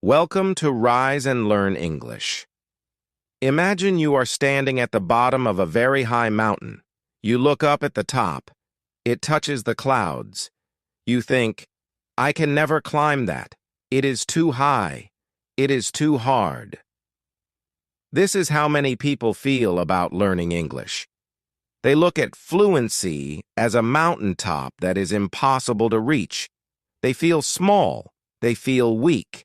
Welcome to Rise and Learn English. Imagine you are standing at the bottom of a very high mountain. You look up at the top. It touches the clouds. You think, I can never climb that. It is too high. It is too hard. This is how many people feel about learning English. They look at fluency as a mountaintop that is impossible to reach. They feel small. They feel weak.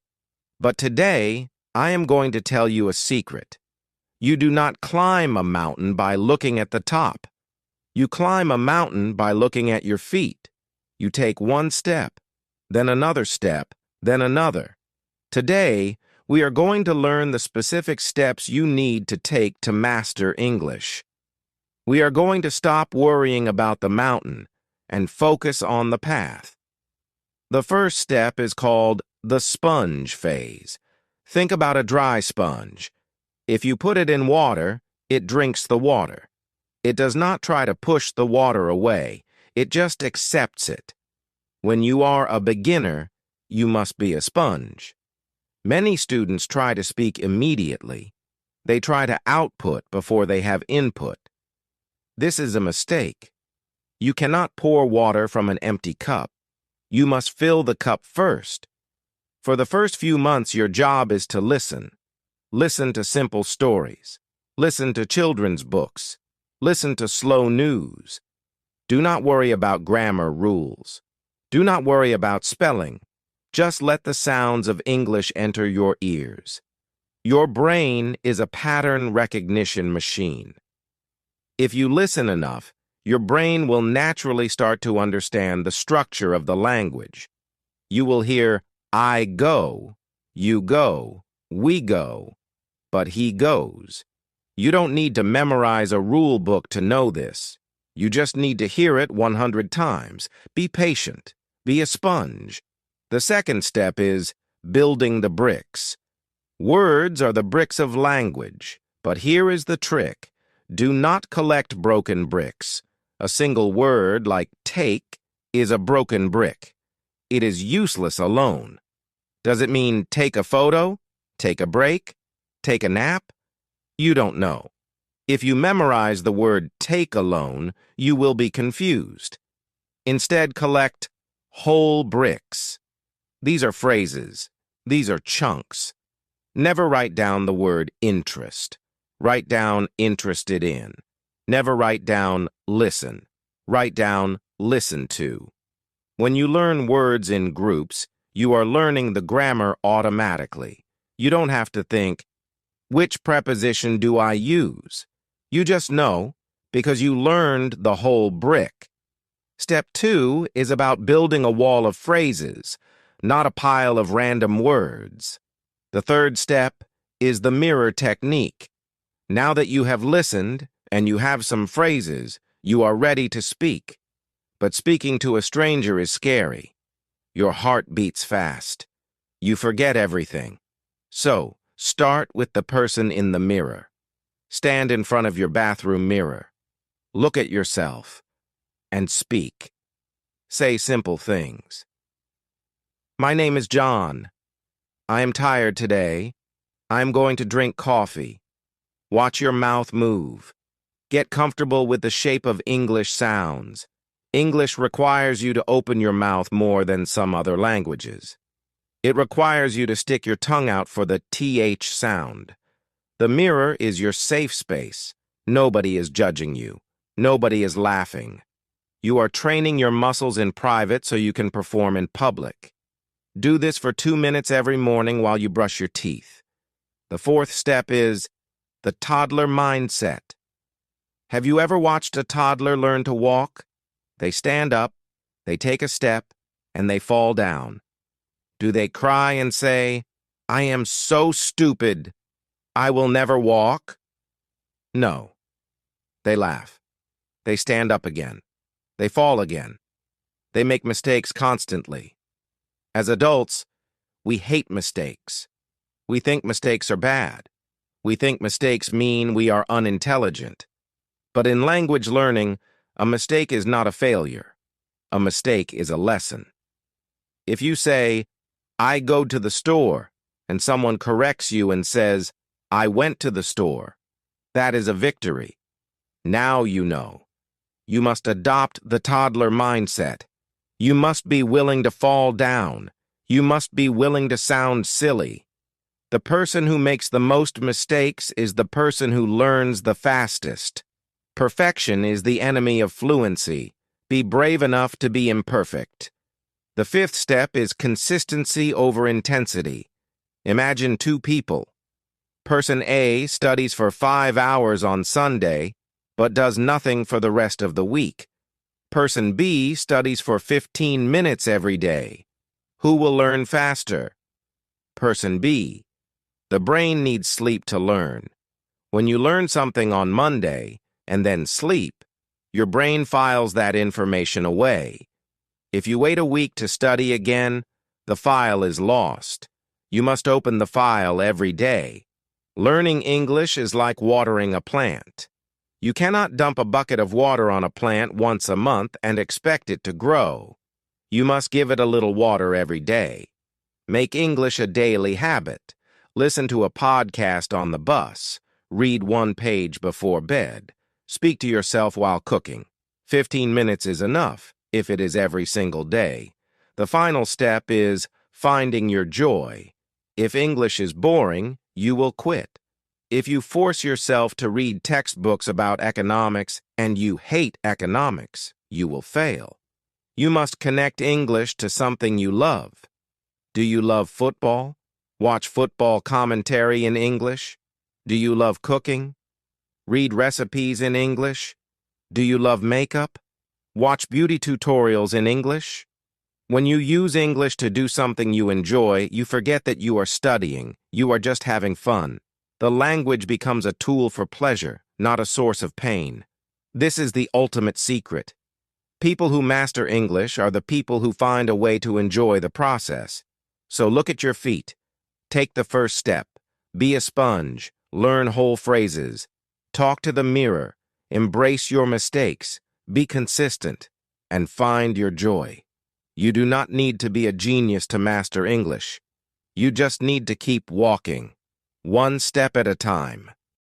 But today, I am going to tell you a secret. You do not climb a mountain by looking at the top. You climb a mountain by looking at your feet. You take one step, then another step, then another. Today, we are going to learn the specific steps you need to take to master English. We are going to stop worrying about the mountain and focus on the path. The first step is called the sponge phase. Think about a dry sponge. If you put it in water, it drinks the water. It does not try to push the water away. It just accepts it. When you are a beginner, you must be a sponge. Many students try to speak immediately. They try to output before they have input. This is a mistake. You cannot pour water from an empty cup. You must fill the cup first. For the first few months, your job is to listen. Listen to simple stories. Listen to children's books. Listen to slow news. Do not worry about grammar rules. Do not worry about spelling. Just let the sounds of English enter your ears. Your brain is a pattern recognition machine. If you listen enough, your brain will naturally start to understand the structure of the language. You will hear, I go, you go, we go, but he goes. You don't need to memorize a rule book to know this. You just need to hear it 100 times. Be patient. Be a sponge. The second step is building the bricks. Words are the bricks of language, but here is the trick. Do not collect broken bricks. A single word like take is a broken brick. It is useless alone. Does it mean take a photo? Take a break? Take a nap? You don't know. If you memorize the word take alone, you will be confused. Instead, collect whole bricks. These are phrases. These are chunks. Never write down the word interest. Write down interested in. Never write down listen. Write down listen to. When you learn words in groups, you are learning the grammar automatically. You don't have to think, which preposition do I use? You just know because you learned the whole brick. Step 2 is about building a wall of phrases, not a pile of random words. The third step is the mirror technique. Now that you have listened and you have some phrases, you are ready to speak. But speaking to a stranger is scary. Your heart beats fast. You forget everything. So, start with the person in the mirror. Stand in front of your bathroom mirror. Look at yourself and speak. Say simple things. My name is John. I am tired today. I am going to drink coffee. Watch your mouth move. Get comfortable with the shape of English sounds. English requires you to open your mouth more than some other languages. It requires you to stick your tongue out for the TH sound. The mirror is your safe space. Nobody is judging you. Nobody is laughing. You are training your muscles in private so you can perform in public. Do this for 2 minutes every morning while you brush your teeth. The fourth step is the toddler mindset. Have you ever watched a toddler learn to walk? They stand up, they take a step, and they fall down. Do they cry and say, I am so stupid, I will never walk? No. They laugh. They stand up again. They fall again. They make mistakes constantly. As adults, we hate mistakes. We think mistakes are bad. We think mistakes mean we are unintelligent. But in language learning, a mistake is not a failure. A mistake is a lesson. If you say, I go to the store, and someone corrects you and says, "I went to the store." That is a victory. Now you know. You must adopt the toddler mindset. You must be willing to fall down. You must be willing to sound silly. The person who makes the most mistakes is the person who learns the fastest. Perfection is the enemy of fluency. Be brave enough to be imperfect. The fifth step is consistency over intensity. Imagine two people. Person A studies for 5 hours on Sunday, but does nothing for the rest of the week. Person B studies for 15 minutes every day. Who will learn faster? Person B. The brain needs sleep to learn. When you learn something on Monday and then sleep, your brain files that information away. If you wait a week to study again, the file is lost. You must open the file every day. Learning English is like watering a plant. You cannot dump a bucket of water on a plant once a month and expect it to grow. You must give it a little water every day. Make English a daily habit. Listen to a podcast on the bus. Read one page before bed. Speak to yourself while cooking. 15 minutes is enough if it is every single day. The final step is finding your joy. If English is boring, you will quit. If you force yourself to read textbooks about economics and you hate economics, you will fail. You must connect English to something you love. Do you love football? Watch football commentary in English? Do you love cooking? Read recipes in English? Do you love makeup? Watch beauty tutorials in English? When you use English to do something you enjoy, you forget that you are studying. You are just having fun. The language becomes a tool for pleasure, not a source of pain. This is the ultimate secret. People who master English are the people who find a way to enjoy the process. So look at your feet. Take the first step. Be a sponge. Learn whole phrases. Talk to the mirror. Embrace your mistakes. Be consistent. And find your joy. You do not need to be a genius to master English. You just need to keep walking, one step at a time.